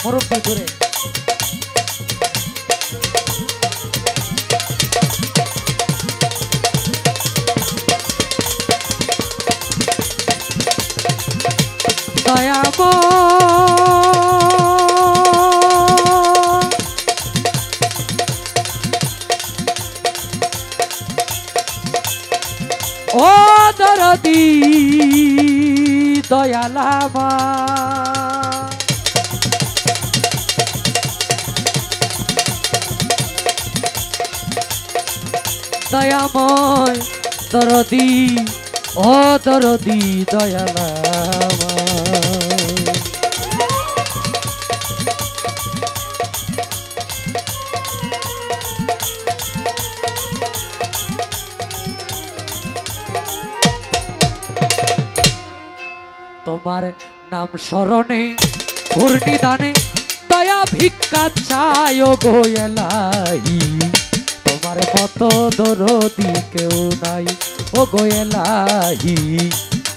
মুরব্বি করে ও দরদি দয়ালামা দয়াময় দরদি ও দরদি দয়ালামা তোমার নাম স্মরণে ঘূর্ণিদানে দয়া ভিক্ষা চায় গো এলাহি তোমার মতো দরদি কেউ নাই ও গো এলাহি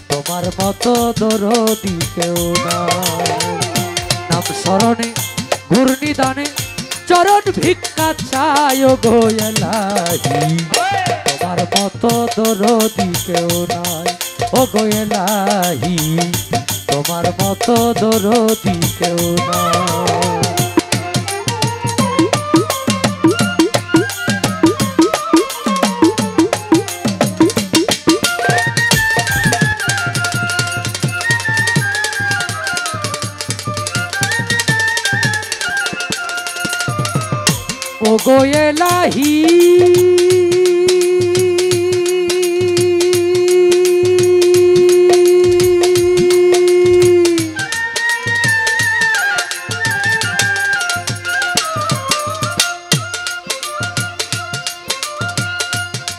তোমার মতো দরদি কেউ নাই নাম স্মরণে ঘূর্ণিদানে চরণ ভিক্ষা চায় গো এলাহি তোমার মতো দরদি কেউ নাই ও গো এলাহি তোমার মতো দরদি কেউ নাই ও গো এলাহি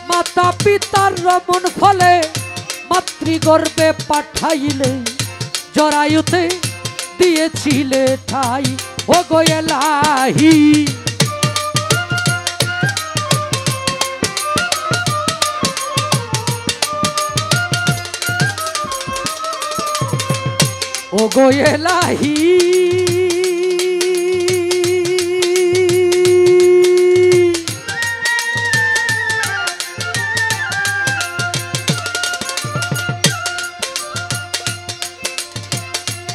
মাতা পিতার রমণ ফলে মাতৃগর্ভে পাঠাইলে জরায়ুতে দিয়েছিলে ঠাই ও গো এলাহি ও গো এলাহি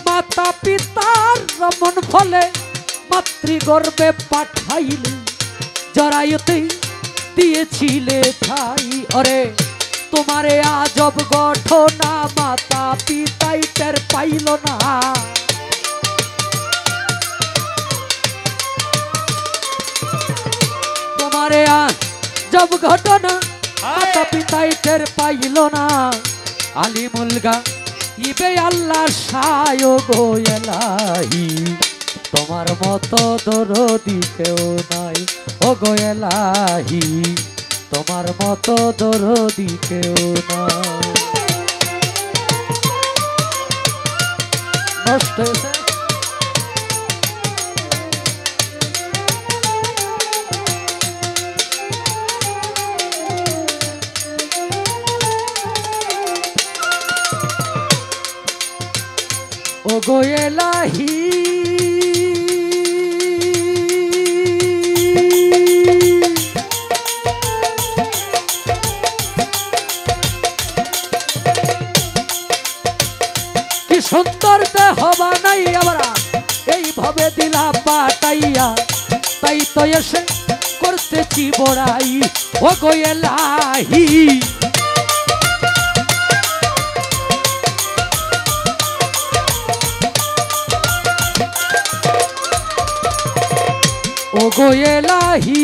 মাতা পিতার রমণ ফলে মাতৃগর্ভে পাঠাইলে জরায়ুতে দিয়েছিলে ঠাই অরে তোমারে আজব ঘটনা মাতা পিতাই টের পাইল না তোমারে আজব ঘটনা মাতা পিতাই টের পাইল না আলিমুল গাইবে আল্লাহ সায় গো এলাহি তোমার মতো দরদি কেউ নাই ও গো এলাহি তোমার মতো দরদি কেউ নাই নষ্ট হয়েছে ও গো এলাহি সুন্দর দেহ বানাই আমরা এইভাবে দিলা পাটাইয়া তাই তো এসে করতেছি বড়াই ও গো এলাহি ও গো এলাহি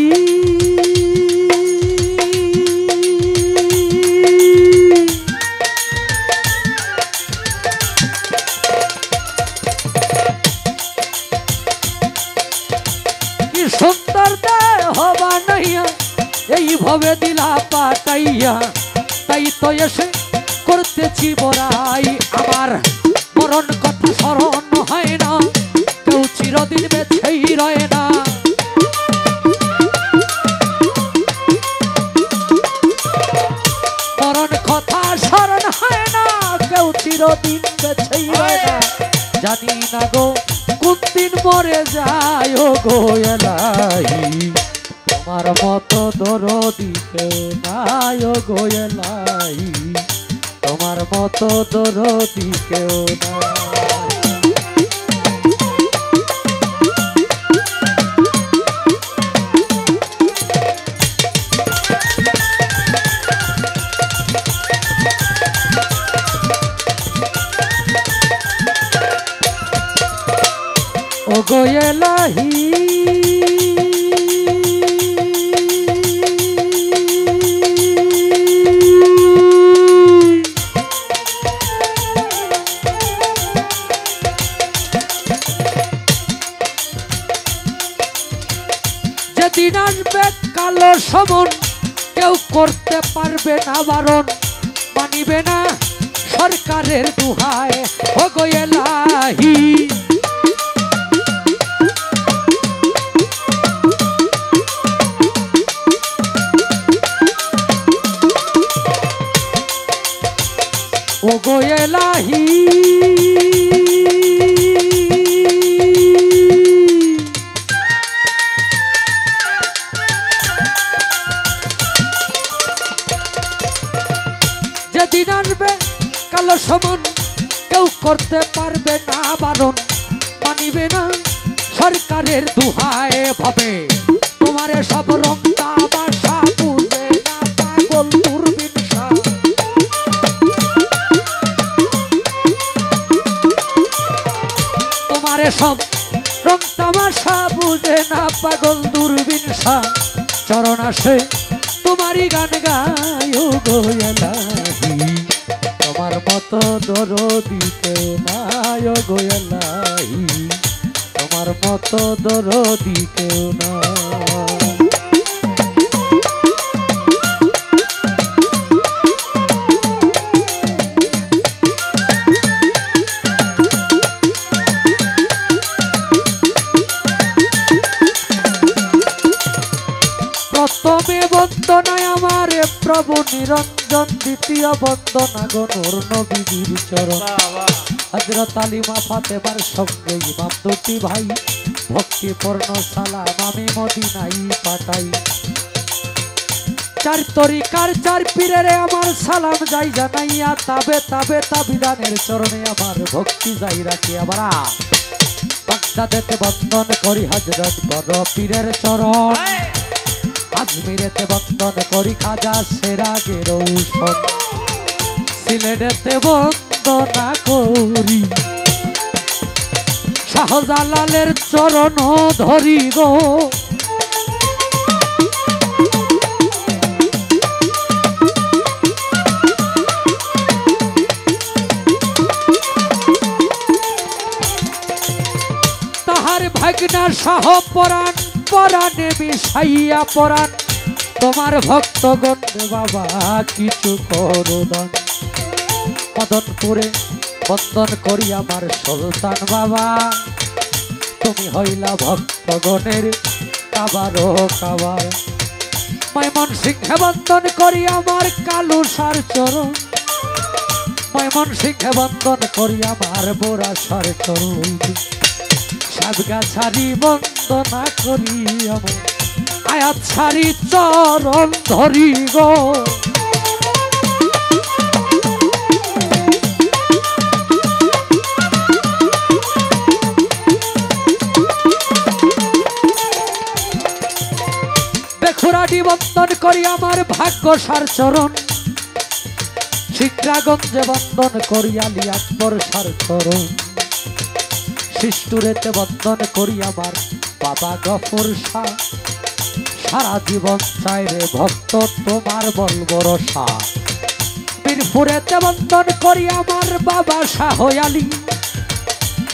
সুন্দর দেহ বানাইয়া এইভাবে দিলা পাটাইয়া তাই তো এসে করতেছি বড়াই আমার মরণ কথা স্মরণ হয় না কেউ চিরদিন বেঁচেই রয় না জানি না গো কোন দিন মরে যায় ও গো এলাহি তোমার মতো দরদি কেউ নাই ও গো এলাহি তোমার মতো দরদি কেউ নাই। ও গো এলাহি যেদিন আসবে কালো সমন কেউ করতে পারবে না বারণ মানিবে না সরকারের দুহায় ও গো এলাহি ও গো এলাহি যেদিন আসবে কালো সমন কেউ করতে পারবে না বারণ মানিবে না সরকারের দুহায় ভাবে তোমার সব রং তামাশা বুঝে না পাগল দূরবীন তোমারে সব রং তামাশা বুঝে না পাগল দূরবীন চরণ আসে তোমারই গান গায় গো এলাহি তোমার মতো দরদি কেউ নাই গো এলাহি তোমার মতো দরদি কেউ নাই। প্রথমে বন্দনায় আমারে প্রভু নিরঞ্জন দ্বিতীয় বন্দনা গো নূর নবীর চরণ হযরত আলিমা ফাতেমার সঙ্গে ইমাম দুটি ভাই ভক্তিপূর্ণ সালাম আমি মদিনায় পাঠাই চার তরিকার চার পীরের আমার সালাম যাই জানাইয়া তাবে তাবে তাবিদানের চরণে আমার ভক্তি যাই রাখি আবার বাগদাদেতে বন্দন করি হযরত বড় পীরের চরণ আজমিরেতে বন্দন করি খাজা সেরাগের ঔষধ সিলেটেতে বন্দনা করি শাহজালালের চরণ ধরি গো তাহার ভাগনা সহ পরাণ পরাণে মিশাইয়া পরাণ তোমার ভক্তগণ বাবা কিছু করো দান মদনপুরে বন্দন করি আমার সুলতান বাবা তুমি হইলা ভক্তগণের কাবার ও কাবার ময়মনসিংহে বন্দন করি আমার কালু সার চরণ ময়মনসিংহে বন্দন করি আমার বোরা সার চরণ সাতগাছারি বন্দনা করি আমার আয়াত ছাড়ি চরণ ধরি গো বেখুরাটি বন্দন করি আমার ভাগ্য সার চরণ শিক্ষাগঞ্জে বন্দন করি আলী আকবর সার চরণ শিষ্টুরেতে বন্দন করি আমার বাবা গফর শাহ সারা জীবন চাই রে ভক্ত তোমার বল ভরসা বীরপুরেতে বন্দন করি আমার বাবা শাহ আলী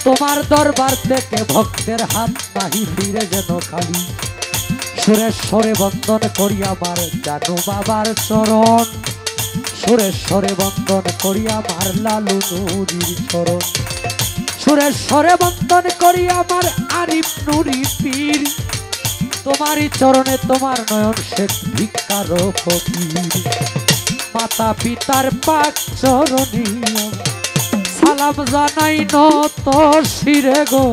তোমার দরবার থেকে ভক্তের হাত নাহি ফিরে যেন খালি সুরেশ্বরে বন্দন করি আমার জানু বাবার চরণ সুরেশ্বরে বন্দন করি আমার লালু নুরির চরণ সুরেশ্বরে বন্দন করি আমার আরিফ নুরি পীর তোমারই চরণে তোমার নয়ন শেখ ভিক্ষার ফকির মাতা পিতার পাক চরণী সালাম জানাই নত শিরে গো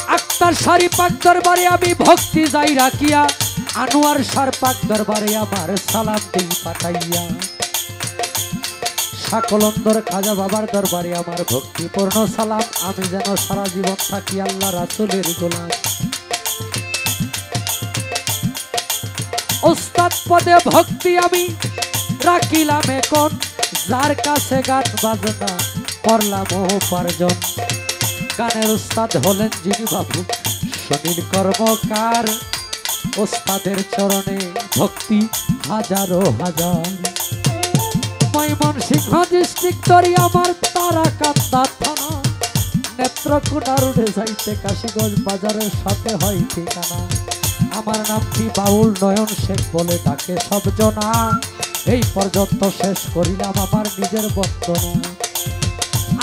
আক্তার শাড়ি পাক দরবারে আমি ভক্তি যাই রাখিয়া আনোয়ার শাহ পাক দরবারে আমার সালাম দেই পাঠাইয়া সকলন্দর খাজা বাবার দরবারে আমার ভক্তিপূর্ণ সালাম আমি যেন সারা জীবন থাকি আল্লাহ রাসূলের গোলাম ওস্তাদ পদে ভক্তি আমি রাখিলাম এখন যার কাছে গান বাজনা করলাম উপার্জন গানের উস্তাদ হলেন যিনি বাবু সুনীল কর্মকার ওস্তাদের চরণে ভক্তি হাজারো হাজার ময়মনসিংহ ডিস্ট্রিক্ট তরি আমার তারাকান্দা থানা নেত্রকোনা রোডে যাইতে কাশীগঞ্জ বাজারের সাথে হয় ঠিকানা আমার নামটি বাউল নয়ন শেখ বলে ডাকে সব জনা এই পর্যন্ত শেষ করিলাম আমার নিজের বর্তনা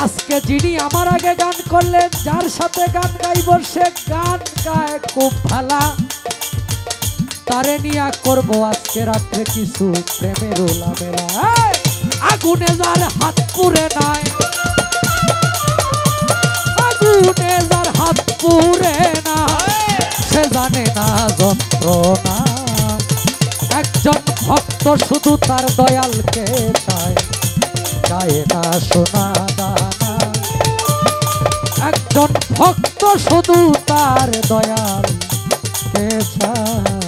আজকে যিনি আমার আগে গান করলেন যার সাথে গান গাইব সে গান গায় খুব ভালা তারে নিয়া করবো আজকে রাত্রে কিছু প্রেমের উলামেলা আগুনে যার হাত পুড়ে নাই আগুনে যার হাত পুড়ে না সে জানে না যন্ত্রণা একজন ভক্ত শুধু তার দয়ালকে চায় চায় না সোনা দানা একজন ভক্ত শুধু তার দয়ালকে চায়